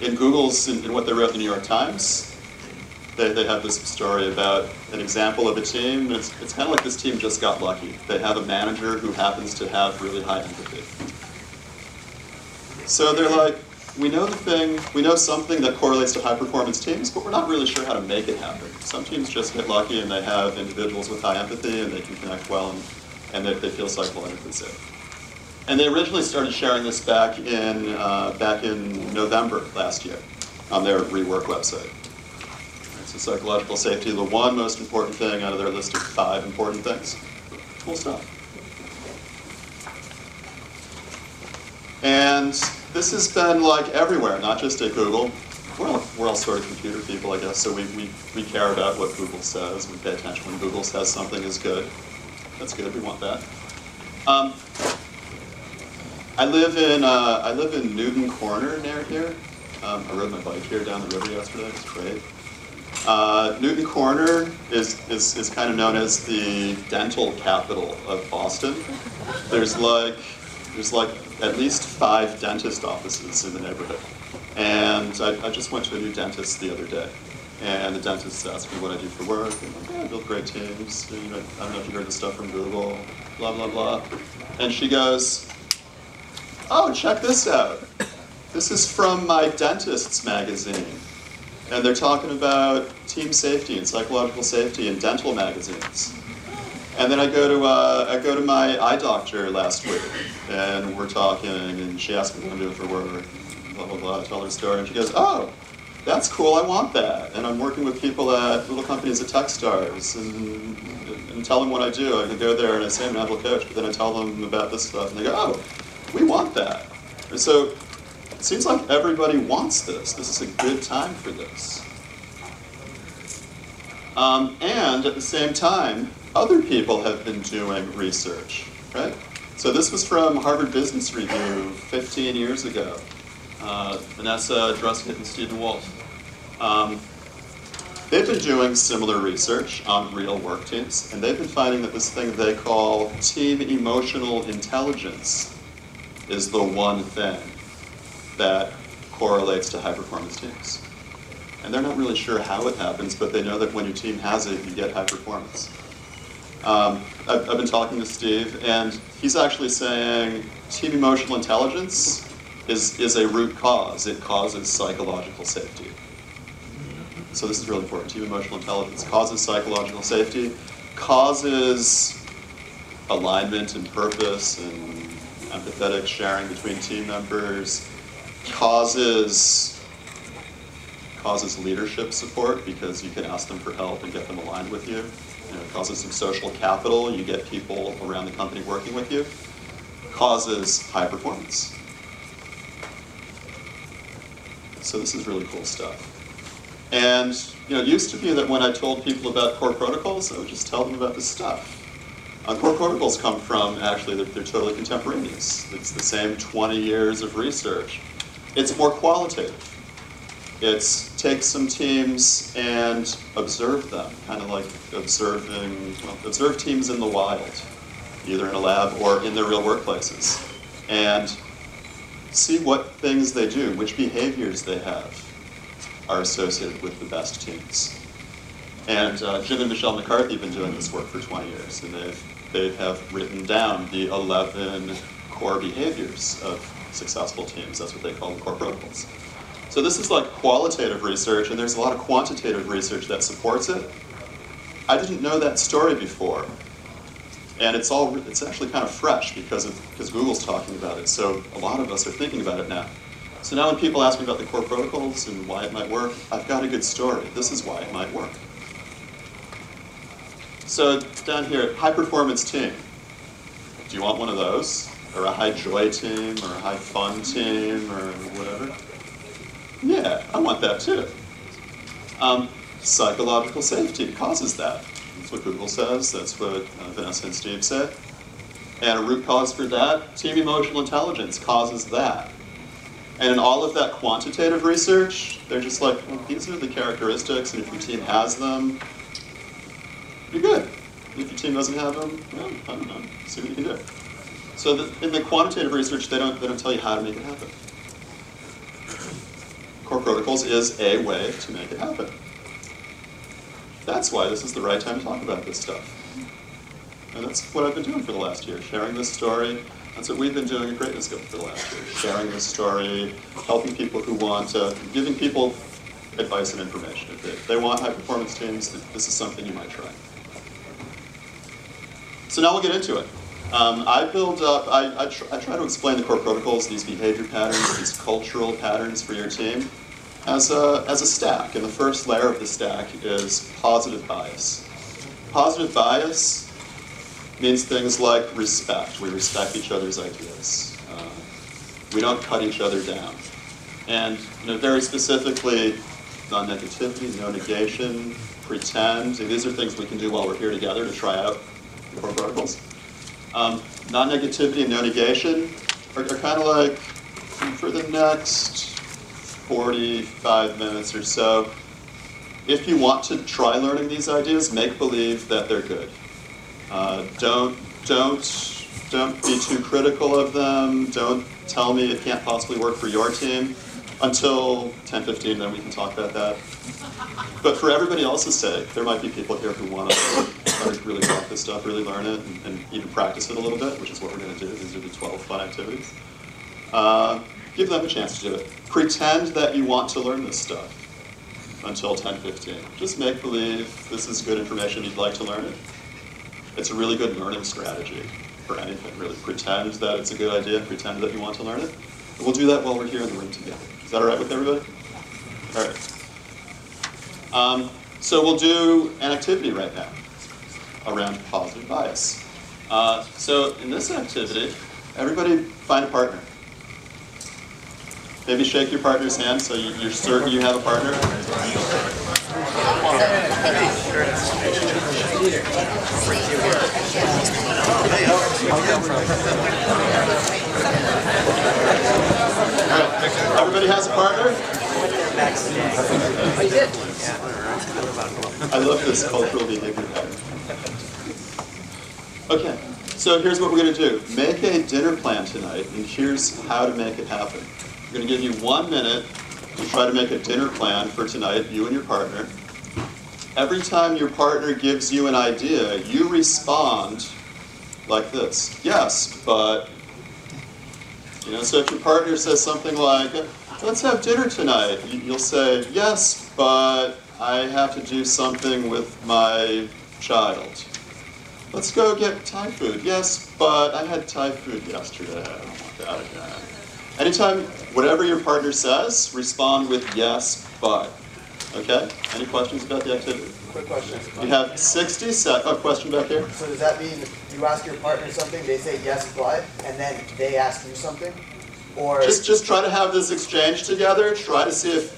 in Google's, in what they wrote in the New York Times, they have this story about an example of a team, and it's kind of like this team just got lucky. They have a manager who happens to have really high empathy. So they're like, we know something that correlates to high-performance teams, but we're not really sure how to make it happen. Some teams just get lucky and they have individuals with high empathy and they can connect well and they feel psychologically safe. And they originally started sharing this back in November last year on their rework website. So psychological safety, the one most important thing out of their list of 5 important things. Cool stuff. And this has been like everywhere, not just at Google. We're all sort of computer people, I guess, so we care about what Google says. We pay attention when Google says something is good. That's good, we want that. I live in Newton Corner near here. I rode my bike here down the river yesterday, it was great. Newton Corner is kind of known as the dental capital of Boston. There's like at least 5 dentist offices in the neighborhood. And I just went to a new dentist the other day. And the dentist asked me what I do for work. And I'm like, I build great teams. You know, I don't know if you heard this stuff from Google, blah, blah, blah. And she goes, oh, check this out. This is from my dentist's magazine. And they're talking about team safety and psychological safety in dental magazines. And then I go to my eye doctor last week, and we're talking, and she asked me what I'm doing for work, blah, blah, blah. I tell her the story, and she goes, oh, that's cool, I want that. And I'm working with people at little companies at Techstars, and tell them what I do. I can go there and I say I'm an Agile coach, but then I tell them about this stuff, and they go, oh, we want that. And so it seems like everybody wants this. This is a good time for this. And at the same time, other people have been doing research, right? So this was from Harvard Business Review 15 years ago. Vanessa Druskett and Stephen Wolf. They've been doing similar research on real work teams, and they've been finding that this thing they call team emotional intelligence is the one thing that correlates to high-performance teams. And they're not really sure how it happens, but they know that when your team has it, you get high performance. I've been talking to Steve, and he's actually saying team emotional intelligence is a root cause. It causes psychological safety. So this is really important. Team emotional intelligence causes psychological safety, causes alignment and purpose and empathetic sharing between team members, causes leadership support because you can ask them for help and get them aligned with you. It causes some social capital. You get people around the company working with you. Causes high performance. So this is really cool stuff. And it used to be that when I told people about core protocols, I would just tell them about this stuff. Core protocols come from, actually, they're totally contemporaneous. It's the same 20 years of research. It's more qualitative. It's take some teams and observe them, kind of like observe teams in the wild, either in a lab or in their real workplaces, and see what things they do, which behaviors they have are associated with the best teams. And Jim and Michelle McCarthy have been doing this work for 20 years, and they have written down the 11 core behaviors of successful teams. That's what they call the core protocols. So this is like qualitative research, and there's a lot of quantitative research that supports it. I didn't know that story before, and it's actually kind of fresh because Google's talking about it. So a lot of us are thinking about it now. So now when people ask me about the core protocols and why it might work, I've got a good story. This is why it might work. So down here, high performance team. Do you want one of those? Or a high joy team, or a high fun team, or whatever? Yeah, I want that too. Psychological safety causes that. That's what Google says, that's what Vanessa and Steve say. And a root cause for that, team emotional intelligence causes that. And in all of that quantitative research, they're just like, well, these are the characteristics, and if your team has them, you're good. If your team doesn't have them, well, I don't know, see what you can do. So in the quantitative research, they don't tell you how to make it happen. Core core protocols is a way to make it happen. That's why this is the right time to talk about this stuff. And that's what I've been doing for the last year, sharing this story. That's what we've been doing at Greatness Scope for the last year, sharing this story, helping people who want to, giving people advice and information. If they want high-performance teams, this is something you might try. So now we'll get into it. I try to explain the core protocols, these behavior patterns, these cultural patterns for your team, as a stack. And the first layer of the stack is positive bias. Positive bias means things like respect. We respect each other's ideas. We don't cut each other down. And very specifically, non-negativity, no negation, pretend. And these are things we can do while we're here together to try out the core protocols. Non-negativity and no negation are kind of like, for the next 45 minutes or so, if you want to try learning these ideas, make believe that they're good. Don't be too critical of them. Don't tell me it can't possibly work for your team until 10:15, then we can talk about that. But for everybody else's sake, there might be people here who want to really talk this stuff, really learn it, and even practice it a little bit, which is what we're going to do. These are the 12 fun activities. Give them a chance to do it. Pretend that you want to learn this stuff until 10:15. Just make believe this is good information, you'd like to learn it. It's a really good learning strategy for anything, really. Pretend that it's a good idea, pretend that you want to learn it. And we'll do that while we're here in the room together. Is that all right with everybody? All right. So we'll do an activity right now around positive bias. So in this activity, everybody find a partner. Maybe shake your partner's hand so you're certain you have a partner. Everybody has a partner? I love this cultural behavior pattern. Okay, so here's what we're going to do. Make a dinner plan tonight, and here's how to make it happen. I'm going to give you 1 minute to try to make a dinner plan for tonight, you and your partner. Every time your partner gives you an idea, you respond like this. Yes, but, so if your partner says something like, let's have dinner tonight, you'll say, yes, but I have to do something with my child. Let's go get Thai food. Yes, but I had Thai food yesterday. I don't want that again. Anytime, whatever your partner says, respond with yes, but. Okay? Any questions about the activity? Quick question. You have 60 seconds. Oh, question back here? So does that mean you ask your partner something, they say yes, but, and then they ask you something? Or Just try to have this exchange together. Try to see if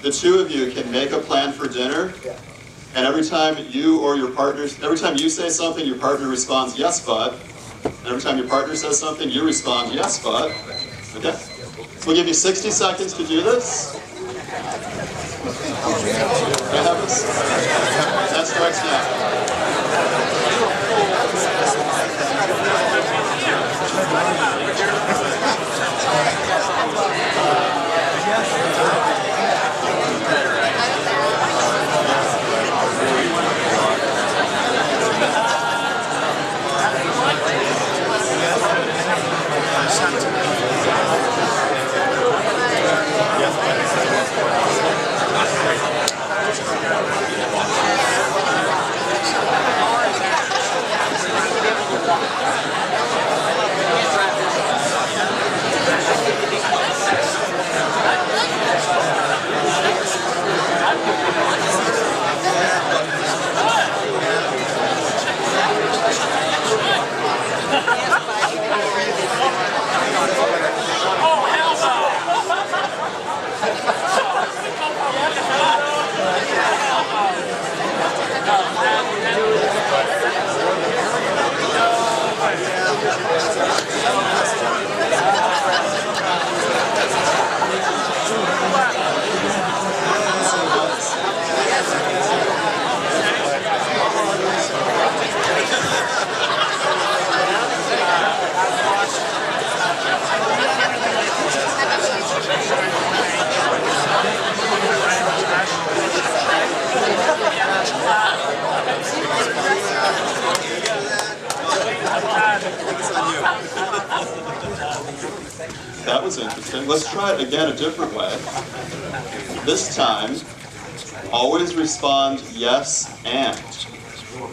the two of you can make a plan for dinner. Yeah. And every time you or your partners, every time you say something, your partner responds yes, but. And every time your partner says something, you respond yes, but. Okay? So we'll give you 60 seconds to do this. Can I have this? That starts now. was interesting. Let's try it again a different way. This time, always respond yes and.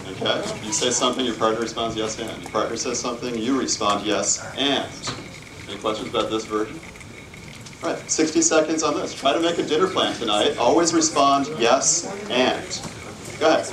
Okay? You say something, your partner responds yes and. Your partner says something, you respond yes and. Any questions about this version? All right, 60 seconds on this. Try to make a dinner plan tonight. Always respond yes and. Go ahead.